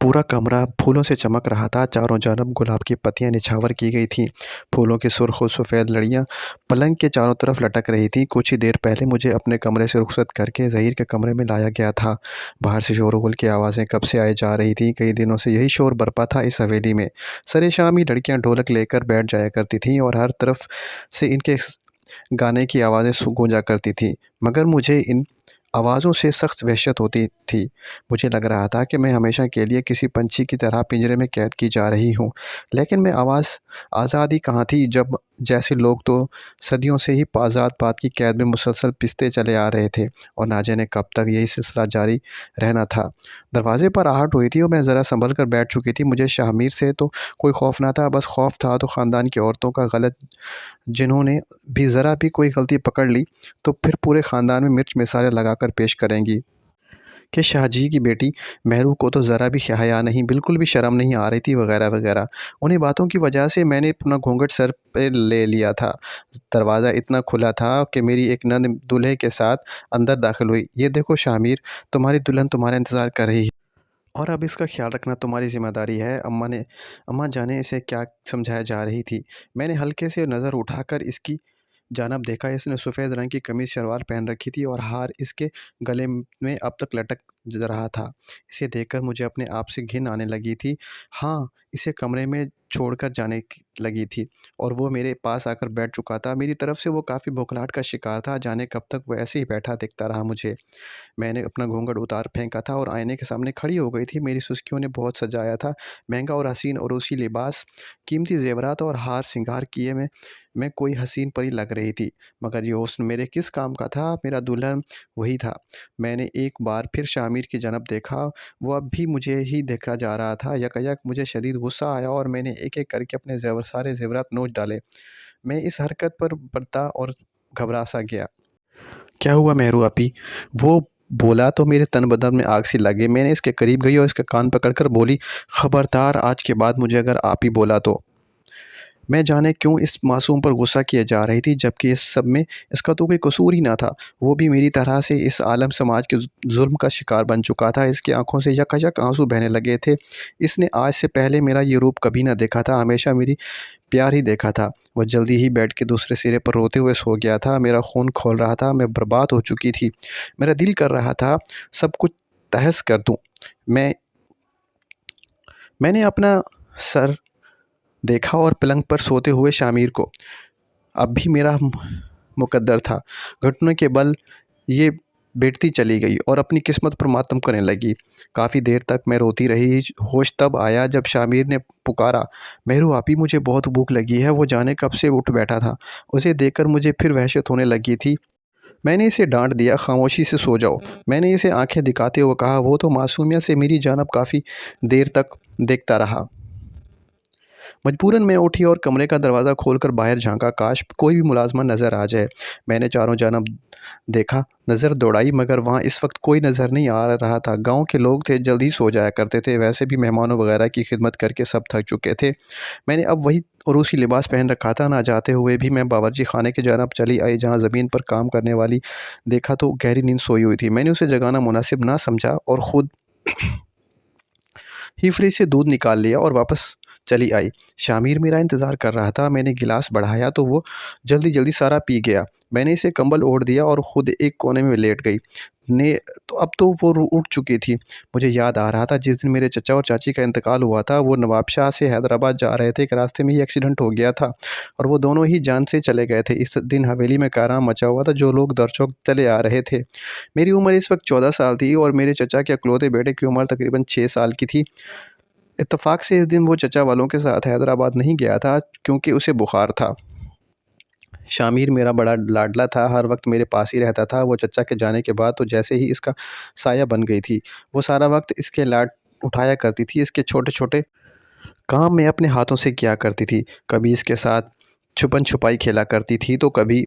पूरा कमरा फूलों से चमक रहा था। चारों जानब गुलाब की पत्तियां निछावर की गई थीं। फूलों की सुर्ख और सफ़ेद लड़ियां पलंग के चारों तरफ लटक रही थीं। कुछ ही देर पहले मुझे अपने कमरे से रुखसत करके ज़हीर के कमरे में लाया गया था। बाहर से शोरगुल की आवाज़ें कब से आए जा रही थीं। कई दिनों से यही शोर बरपा था इस हवेली में। सरेशाम ही लड़कियां ढोलक लेकर बैठ जाया करती थीं और हर तरफ से इनके गाने की आवाज़ें गूंजा करती थीं। मगर मुझे इन आवाज़ों से सख्त वहशत होती थी। मुझे लग रहा था कि मैं हमेशा के लिए किसी पंछी की तरह पिंजरे में कैद की जा रही हूँ। लेकिन मैं आज़ादी कहाँ थी, जब जैसे लोग तो सदियों से ही आज़ाद पात की कैद में मुसलसल पिसते चले आ रहे थे और ना जाने कब तक यही सिलसिला जारी रहना था। दरवाजे पर आहट हुई थी और मैं ज़रा संभल कर बैठ चुकी थी। मुझे शाहमीर से तो कोई खौफ ना था, बस खौफ था तो ख़ानदान की औरतों का गलत। जिन्होंने भी ज़रा भी कोई गलती पकड़ ली तो फिर पूरे ख़ानदान में मिर्च मसाले लगाकर पेश करेंगी कि शाहजी की बेटी महरू को तो ज़रा भी हया नहीं, बिल्कुल भी शर्म नहीं आ रही थी, वगैरह वगैरह। उन्हीं बातों की वजह से मैंने अपना घूंघट सर पे ले लिया था। दरवाज़ा इतना खुला था कि मेरी एक नंद दूल्हे के साथ अंदर दाखिल हुई। ये देखो शामिर, तुम्हारी दुल्हन तुम्हारा इंतज़ार कर रही है और अब इसका ख्याल रखना तुम्हारी ज़िम्मेदारी है। अम्मा जाने इसे क्या समझाया जा रही थी। मैंने हल्के से नज़र उठाकर इसकी जानब देखा। इसने सफ़ेद रंग की कमीज़ शलवार पहन रखी थी और हार इसके गले में अब तक लटक रहा था। इसे देखकर मुझे अपने आप से घिन आने लगी थी। हाँ, इसे कमरे में छोड़कर जाने लगी थी और वो मेरे पास आकर बैठ चुका था। मेरी तरफ से वो काफ़ी बौखलाहट का शिकार था। जाने कब तक वो ऐसे ही बैठा दिखता रहा मुझे। मैंने अपना घूंघट उतार फेंका था और आईने के सामने खड़ी हो गई थी। मेरी सुस्कियों ने बहुत सजाया था। महंगा और हसीन और उसी लिबास, कीमती ज़ेवरात और हार श्रृंगार किए मैं कोई हसीन परी लग रही थी। मगर ये हुस्न मेरे किस काम का था? मेरा दुल्हन वही था। मैंने एक बार फिर शामिर की जानब देखा। वो अब भी मुझे ही देखा जा रहा था। यकायक मुझे शदीद गुस्सा आया और मैंने एक-एक करके अपने सारे ज़ेवरात नोच डाले। मैं इस हरकत पर बरता और घबरा सा गया। क्या हुआ मेहरू आपी? वो बोला तो मेरे तन बदन में आग सी लगी। मैंने इसके करीब गई और इसका कान पकड़कर बोली, खबरदार, आज के बाद मुझे अगर आप ही बोला तो। मैं जाने क्यों इस मासूम पर गुस्सा किए जा रही थी, जबकि इस सब में इसका तो कोई कसूर ही ना था। वो भी मेरी तरह से इस आलम समाज के जुल्म का शिकार बन चुका था। इसकी आंखों से यकायक आंसू बहने लगे थे। इसने आज से पहले मेरा ये रूप कभी ना देखा था, हमेशा मेरी प्यार ही देखा था। वह जल्दी ही बेड के दूसरे सिरे पर रोते हुए सो गया था। मेरा खून खौल रहा था, मैं बर्बाद हो चुकी थी। मेरा दिल कर रहा था सब कुछ तहस कर दूं। मैं मैंने अपना सर देखा और पलंग पर सोते हुए शामिर को। अब भी मेरा मुकद्दर था। घुटनों के बल ये बैठती चली गई और अपनी किस्मत पर मातम करने लगी। काफ़ी देर तक मैं रोती रही। होश तब आया जब शामिर ने पुकारा, मेहरू आपी, मुझे बहुत भूख लगी है। वो जाने कब से उठ बैठा था। उसे देखकर मुझे फिर वहशत होने लगी थी। मैंने इसे डांट दिया, खामोशी से सो जाओ। मैंने इसे आंखें दिखाते हुए कहा। वो तो मासूमियत से मेरी जानब काफ़ी देर तक देखता रहा। मजबूरन मैं उठी और कमरे का दरवाज़ा खोलकर बाहर झांका। काश कोई भी मुलाज़िम नज़र आ जाए। मैंने चारों जानब देखा, नज़र दौड़ाई, मगर वहाँ इस वक्त कोई नज़र नहीं आ रहा था। गांव के लोग थे, जल्दी सो जाया करते थे। वैसे भी मेहमानों वगैरह की खिदमत करके सब थक चुके थे। मैंने अब वही उरूसी लिबास पहन रखा था। ना चाहते हुए भी मैं बावर्ची खाने की जानब चली आई, जहाँ ज़मीन पर काम करने वाली देखा तो गहरी नींद सोई हुई थी। मैंने उसे जगाना मुनासिब ना समझा और ख़ुद ही फ्रिज से दूध निकाल लिया और वापस चली आई। शामिर मेरा इंतज़ार कर रहा था। मैंने गिलास बढ़ाया तो वो जल्दी जल्दी सारा पी गया। मैंने इसे कंबल ओढ़ दिया और ख़ुद एक कोने में लेट गई। ने तो अब तो वो उठ चुकी थी। मुझे याद आ रहा था जिस दिन मेरे चचा और चाची का इंतकाल हुआ था। वो नवाबशाह से हैदराबाद जा रहे थे। एक रास्ते में ही एक्सीडेंट हो गया था और वो दोनों ही जान से चले गए थे। इस दिन हवेली में कारनामा मचा हुआ था। जो लोग दरचौक चले आ रहे थे। मेरी उम्र इस वक्त 14 साल थी और मेरे चचा के इकलौते बेटे की उम्र तकरीबन 6 साल की थी। इत्तेफाक से इस दिन वो चचा वालों के साथ हैदराबाद नहीं गया था, क्योंकि उसे बुखार था। शामिर मेरा बड़ा लाडला था, हर वक्त मेरे पास ही रहता था। वो चचा के जाने के बाद तो जैसे ही इसका साया बन गई थी। वो सारा वक्त इसके लाड उठाया करती थी। इसके छोटे छोटे काम मैं अपने हाथों से किया करती थी। कभी इसके साथ छुपन छुपाई खेला करती थी तो कभी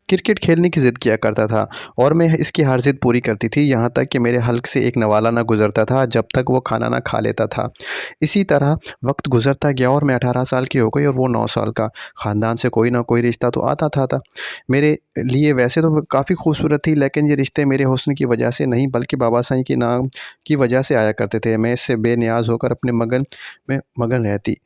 क्रिकेट खेलने की ज़िद किया करता था और मैं इसकी हार ज़िद पूरी करती थी, यहाँ तक कि मेरे हल्क से एक नवाला ना गुज़रता था जब तक वो खाना ना खा लेता था। इसी तरह वक्त गुज़रता गया और मैं 18 साल की हो गई और वो 9 साल का। ख़ानदान से कोई ना कोई रिश्ता तो आता था। मेरे लिए वैसे तो वो काफ़ी खूबसूरत थी, लेकिन ये रिश्ते मेरे हुस्न की वजह से नहीं बल्कि बाबा साईं के नाम की वजह से आया करते थे। मैं इससे बेनियाज़ होकर अपने मगन में मगन रहती।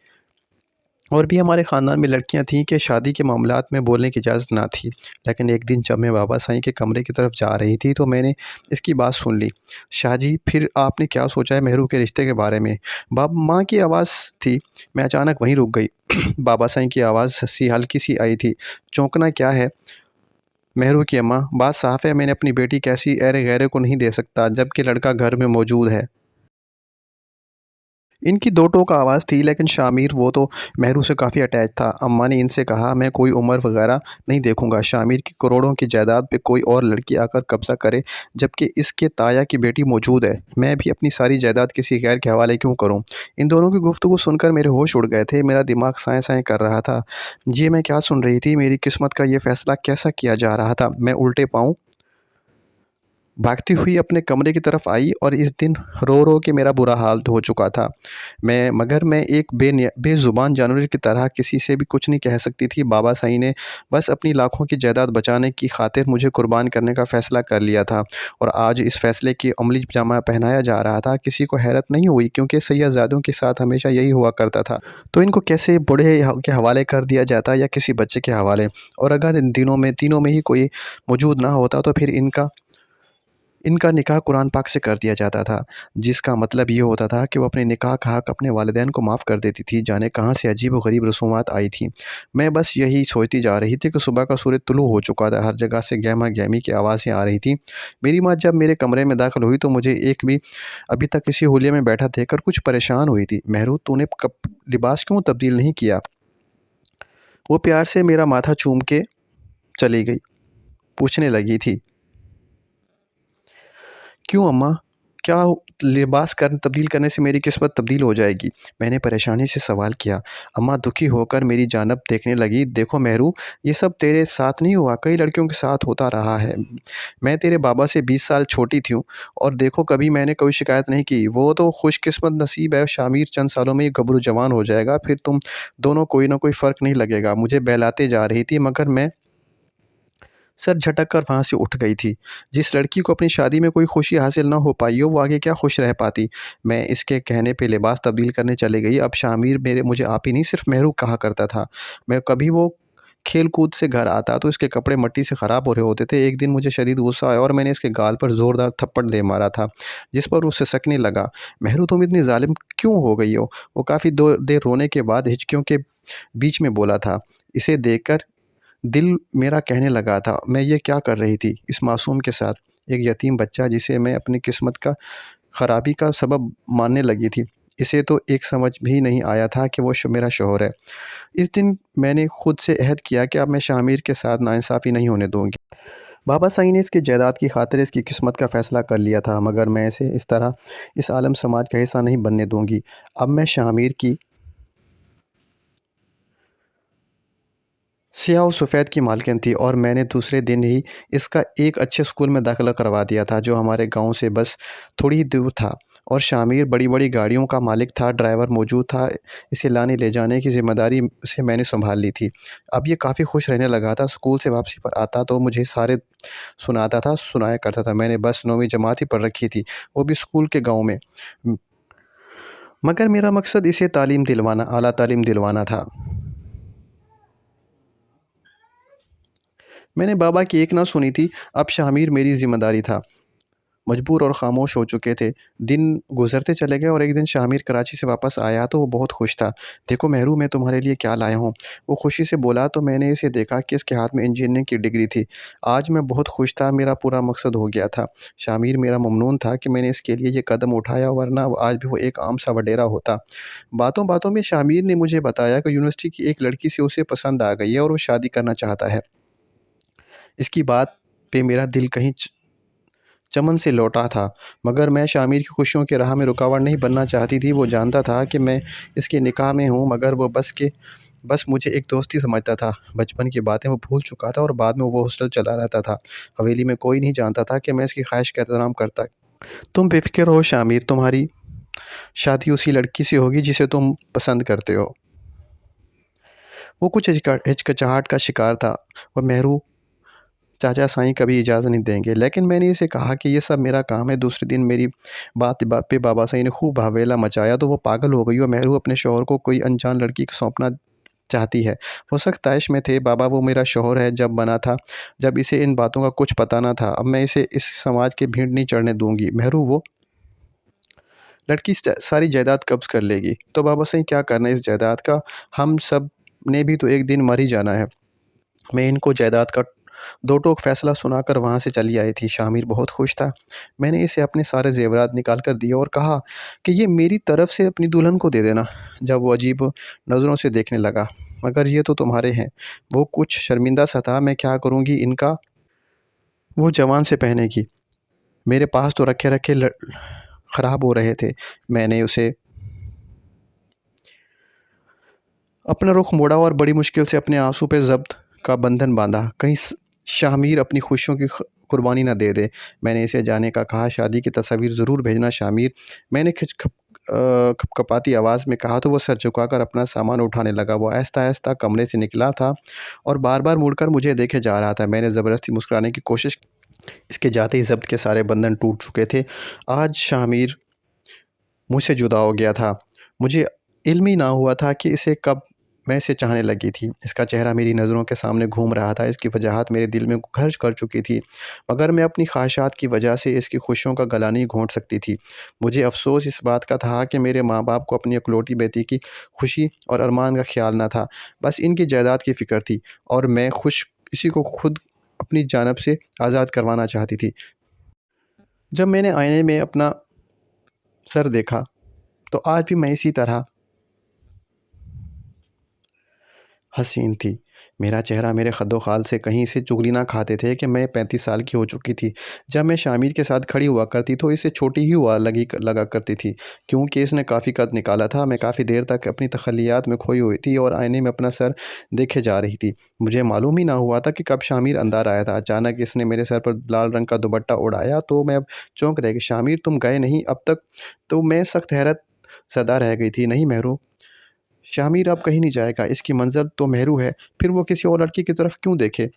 और भी हमारे ख़ानदान में लड़कियां थीं कि शादी के मामलात में बोलने की इजाज़त ना थी। लेकिन एक दिन जब मैं बाबा साईं के कमरे की तरफ जा रही थी तो मैंने इसकी बात सुन ली। शाहजी, फिर आपने क्या सोचा है मेहरू के रिश्ते के बारे में? बाब माँ की आवाज़ थी। मैं अचानक वहीं रुक गई। बाबा साईं की आवाज़ सी हल्की सी आई थी। चौंकना क्या है मेहरू की अम्मा, बात साफ़ है, मैंने अपनी बेटी कैसी ऐरे गैरे को नहीं दे सकता जबकि लड़का घर में मौजूद है। इनकी दो टोक आवाज़ थी, लेकिन शामिर वो तो मेहरू से काफ़ी अटैच था। अम्मा ने इनसे कहा, मैं कोई उम्र वगैरह नहीं देखूंगा। शामिर की करोड़ों की जायदाद पे कोई और लड़की आकर कब्जा करे जबकि इसके ताया की बेटी मौजूद है। मैं भी अपनी सारी जायदाद किसी गैर के हवाले क्यों करूं? इन दोनों की गुफ्तगू सुनकर मेरे होश उड़ गए थे। मेरा दिमाग साएं साएं कर रहा था। ये मैं क्या सुन रही थी? मेरी किस्मत का ये फैसला कैसा किया जा रहा था? मैं उल्टे पाँव भागती हुई अपने कमरे की तरफ आई और इस दिन रो के मेरा बुरा हाल हो चुका था। मगर मैं एक बेज़ुबान जानवर की तरह किसी से भी कुछ नहीं कह सकती थी। बाबा साईं ने बस अपनी लाखों की जायदाद बचाने की खातिर मुझे कुर्बान करने का फ़ैसला कर लिया था और आज इस फ़ैसले की अमली जामा पहनाया जा रहा था। किसी को हैरत नहीं हुई, क्योंकि सैयदज़ादों के साथ हमेशा यही हुआ करता था। तो इनको कैसे बूढ़े के हवाले कर दिया जाता या किसी बच्चे के हवाले? और अगर इन दिनों में तीनों में ही कोई मौजूद ना होता तो फिर इनका इनका निकाह कुरान पाक से कर दिया जाता था, जिसका मतलब ये होता था कि वो अपने निकाह का हक़ अपने वालिदैन को माफ़ कर देती थी। जाने कहाँ से अजीब व गरीब रसूमात आई थीं। मैं बस यही सोचती जा रही थी कि सुबह का सूरज तुलू हो चुका था। हर जगह से गहमा-गहमी की आवाज़ें आ रही थीं। मेरी माँ जब मेरे कमरे में दाखिल हुई तो मुझे एक भी अभी तक किसी हुलिये में बैठा देखकर कुछ परेशान हुई थी। "मेहरू, तूने लिबास क्यों तब्दील नहीं किया?" वो प्यार से मेरा माथा चूम के चली गई। पूछने लगी थी, "क्यों अम्मा? क्या लिबास तब्दील करने से मेरी किस्मत तब्दील हो जाएगी?" मैंने परेशानी से सवाल किया। अम्मा दुखी होकर मेरी जानब देखने लगी। "देखो मेहरू, ये सब तेरे साथ नहीं हुआ, कई लड़कियों के साथ होता रहा है। मैं तेरे बाबा से 20 साल छोटी थी और देखो कभी मैंने कोई शिकायत नहीं की। वो तो खुशकिस्मत नसीब है, शामिर चंद सालों में ही गबरू जवान हो जाएगा, फिर तुम दोनों कोई ना कोई फ़र्क नहीं लगेगा।" मुझे बहलाते जा रही थी, मगर मैं सर झटक कर वहाँ से उठ गई थी। जिस लड़की को अपनी शादी में कोई खुशी हासिल ना हो पाई हो, वो आगे क्या खुश रह पाती? मैं इसके कहने पे लिबास तब्दील करने चली गई। अब शामिर मुझे आप ही नहीं, सिर्फ़ मेहरू कहा करता था। मैं कभी वो खेल-कूद से घर आता तो इसके कपड़े मिट्टी से ख़राब हो रहे होते थे। एक दिन मुझे शदीद गुस्सा आया और मैंने इसके गाल पर ज़ोरदार थप्पड़ दे मारा था, जिस पर वो सिसकने लगा। "मेहरू, तुम इतनी ज़ालिम क्यों हो गई हो?" वो काफ़ी देर रोने के बाद हिचकियों के बीच में बोला था। इसे देखकर दिल मेरा कहने लगा था, मैं ये क्या कर रही थी इस मासूम के साथ? एक यतीम बच्चा जिसे मैं अपनी किस्मत का खराबी का सबब मानने लगी थी। इसे तो एक समझ भी नहीं आया था कि वो मेरा शौहर है। इस दिन मैंने खुद से अहद किया कि अब मैं शामिर के साथ नाइंसाफ़ी नहीं होने दूँगी। बाबा साईं ने इसकी जायदाद की खातिर इसकी किस्मत का फ़ैसला कर लिया था, मगर मैं इसे इस तरह इस आलम समाज का हिस्सा नहीं बनने दूँगी। अब मैं शामिर की सियाह और सफ़ेद की मालकिन थी और मैंने दूसरे दिन ही इसका एक अच्छे स्कूल में दाखिला करवा दिया था, जो हमारे गांव से बस थोड़ी ही दूर था। और शामिर बड़ी-बड़ी गाड़ियों का मालिक था, ड्राइवर मौजूद था। इसे लाने ले जाने की ज़िम्मेदारी से मैंने सँभाल ली थी। अब ये काफ़ी खुश रहने लगा था। स्कूल से वापसी पर आता तो मुझे सारे सुनाया करता था। मैंने बस 9वीं जमात ही पढ़ रखी थी, वो भी स्कूल के गाँव में। मगर मेरा मकसद इसे आला तालीम दिलवाना था। मैंने बाबा की एक ना सुनी थी। अब शामिर मेरी ज़िम्मेदारी था। मजबूर और ख़ामोश हो चुके थे। दिन गुज़रते चले गए और एक दिन शामिर कराची से वापस आया तो वो बहुत खुश था। "देखो मेहरू, मैं तुम्हारे लिए क्या लाया हूँ।" वो खुशी से बोला तो मैंने इसे देखा कि इसके हाथ में इंजीनियरिंग की डिग्री थी। आज मैं बहुत खुश था, मेरा पूरा मकसद हो गया था। शामिर मेरा ममनून था कि मैंने इसके लिए ये कदम उठाया, वरना आज भी वो एक आम सा वडेरा होता। बातों-बातों में शामिर ने मुझे बताया कि यूनिवर्सिटी की एक लड़की से उसे पसंद आ गई है और वो शादी करना चाहता है। इसकी बात पे मेरा दिल कहीं चमन से लौटा था, मगर मैं शामिर की खुशियों की राह में रुकावट नहीं बनना चाहती थी। वो जानता था कि मैं इसके निकाह में हूँ, मगर वो बस के बस मुझे एक दोस्त ही समझता था। बचपन की बातें वो भूल चुका था और बाद में वो हॉस्टल चला रहता था। हवेली में कोई नहीं जानता था कि मैं इसकी ख्वाहिश का एहतराम करता। तुम बेफ़िक्र रहो शामिर, तुम्हारी शादी उसी लड़की से होगी जिसे तुम पसंद करते हो। वो कुछ हिचकिचाहट का शिकार था। और मेहरू चाचा साईं कभी इजाज़त नहीं देंगे। लेकिन मैंने इसे कहा कि ये सब मेरा काम है। दूसरे दिन मेरी बात पे बाबा साईं ने खूब हवेला मचाया तो वो पागल हो गई और मेहरू अपने शौहर को कोई अनजान लड़की को सौंपना चाहती है। वो सख्त तैश में थे। बाबा वो मेरा शौहर है जब बना था, जब इसे इन बातों का कुछ पता ना था। अब मैं इसे इस समाज के भीड़ नहीं चढ़ने दूँगी। मेहरू वो लड़की सारी जायदाद कब्ज़ कर लेगी। तो बाबा साईं क्या करना है इस जायदाद का? हम सब ने भी तो एक दिन मर ही जाना है। मैं इनको जायदाद का दो टोक फ़ैसला सुनाकर वहाँ से चली आई थी। शामिर बहुत खुश था। मैंने इसे अपने सारे ज़ेवरात निकाल कर दिए और कहा कि ये मेरी तरफ़ से अपनी दुल्हन को दे देना। जब वो अजीब नज़रों से देखने लगा, मगर ये तो तुम्हारे हैं। वो कुछ शर्मिंदा सा था। मैं क्या करूँगी इनका? वो जवान से पहनेगी। मेरे पास तो रखे-रखे ख़राब हो रहे थे। मैंने उसे अपना रुख मोड़ा और बड़ी मुश्किल से अपने आंसू पे ज़ब्त का बंधन बांधा। कहीं शामिर अपनी खुशियों की कुर्बानी ना दे दे। मैंने इसे जाने का कहा। शादी की तस्वीर ज़रूर भेजना शामिर। मैंने खपखपाती आवाज़ में कहा तो वो सर झुकाकर अपना सामान उठाने लगा। वो आहिस्ता-आहिस्ता कमरे से निकला था और बार-बार मुड़कर मुझे देखे जा रहा था। मैंने ज़बरदस्ती मुस्कुराने की कोशिश। इसके जाते ही ज़ब्त के सारे बंधन टूट चुके थे। आज शामिर मुझसे जुदा हो गया था। मुझे इल्म ही ना हुआ था कि इसे कब मैं इसे चाहने लगी थी। इसका चेहरा मेरी नज़रों के सामने घूम रहा था। इसकी वजाहत मेरे दिल में घर कर चुकी थी। मगर मैं अपनी ख्वाहिशात की वजह से इसकी खुशियों का गला नहीं घोंट सकती थी। मुझे अफ़सोस इस बात का था कि मेरे माँ-बाप को अपनी इकलौती बेटी की खुशी और अरमान का ख़्याल ना था। बस इनकी जायदाद की फ़िक्र थी और मैं खुश इसी को खुद अपनी जानिब से आज़ाद करवाना चाहती थी। जब मैंने आईने में अपना सर देखा, तो आज भी मैं इसी तरह हसीन थी। मेरा चेहरा मेरे खद्दो-ख़ाल से कहीं से चुगली ना खाते थे कि मैं 35 साल की हो चुकी थी। जब मैं शामिर के साथ खड़ी हुआ करती तो इसे छोटी ही हुआ लगा करती थी, क्योंकि इसने काफ़ी कद निकाला था। मैं काफ़ी देर तक अपनी तख़ल्लुयात में खोई हुई थी और आईने में अपना सर देखे जा रही थी। मुझे मालूम ही ना हुआ था कि कब शामिर अंदर आया था। अचानक इसने मेरे सर पर लाल रंग का दुपट्टा उड़ाया तो मैं अब चौंक रह गई। शामिर तुम गए नहीं अब तक? तो मैं सख्त हैरत ज़दा रह गई थी। नहीं मेहरू, शामिर अब कहीं नहीं जाएगा। इसकी मंज़िल तो मेहरू है, फिर वो किसी और लड़की की तरफ क्यों देखे?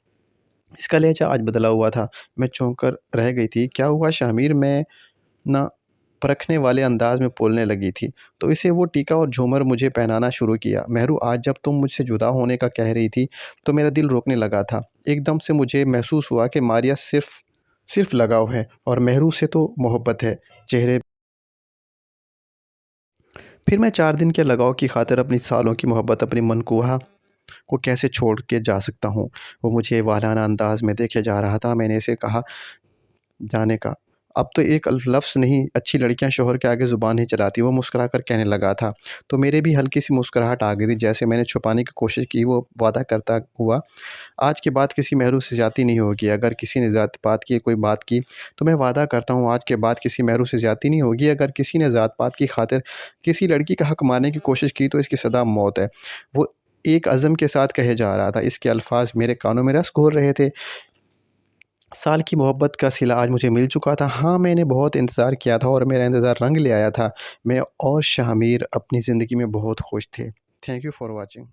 इसका लहज़ा आज बदला हुआ था। मैं चौंक कर रह गई थी। क्या हुआ शामिर? मैं ना परखने वाले अंदाज़ में बोलने लगी थी। तो इसे वो टीका और झूमर मुझे पहनाना शुरू किया। मेहरू आज जब तुम मुझसे जुदा होने का कह रही थी, तो मेरा दिल रोकने लगा था। एकदम से मुझे महसूस हुआ कि मारिया सिर्फ़ लगाव है और मेहरू से तो मोहब्बत है। चेहरे फिर मैं 4 दिन के लगाव की खातिर अपनी सालों की मोहब्बत, अपनी मनकूहा को कैसे छोड़ के जा सकता हूँ? वो मुझे वाराना अंदाज़ में देखे जा रहा था। मैंने इसे कहा जाने का। अब तो एक लफ्ज़ नहीं, अच्छी लड़कियाँ शौहर के आगे ज़ुबान नहीं चलाती। वो मुस्कुराकर कहने लगा था। तो मेरे भी हल्की-सी मुस्कुराहट आ गई थी। जैसे मैंने छुपाने की कोशिश की, वो वादा करता हुआ, आज के बाद किसी मेहरू से ज़्यादती नहीं होगी। अगर किसी ने ज़ात-पात की कोई बात की, तो मैं वादा करता हूँ आज के बाद किसी मेहरू से ज़्यादती नहीं होगी। अगर किसी ने ज़ात-पात की खातिर किसी लड़की का हक़ मारने की कोशिश की, तो इसकी सज़ा मौत है। वो एक अज़म के साथ कहे जा रहा था। इसके अल्फ़ाज़ मेरे कानों में रस घोल रहे थे। साल की मोहब्बत का सिला आज मुझे मिल चुका था। हाँ, मैंने बहुत इंतज़ार किया था और मेरा इंतज़ार रंग ले आया था। मैं और शामिर अपनी ज़िंदगी में बहुत खुश थे। Thank you for watching.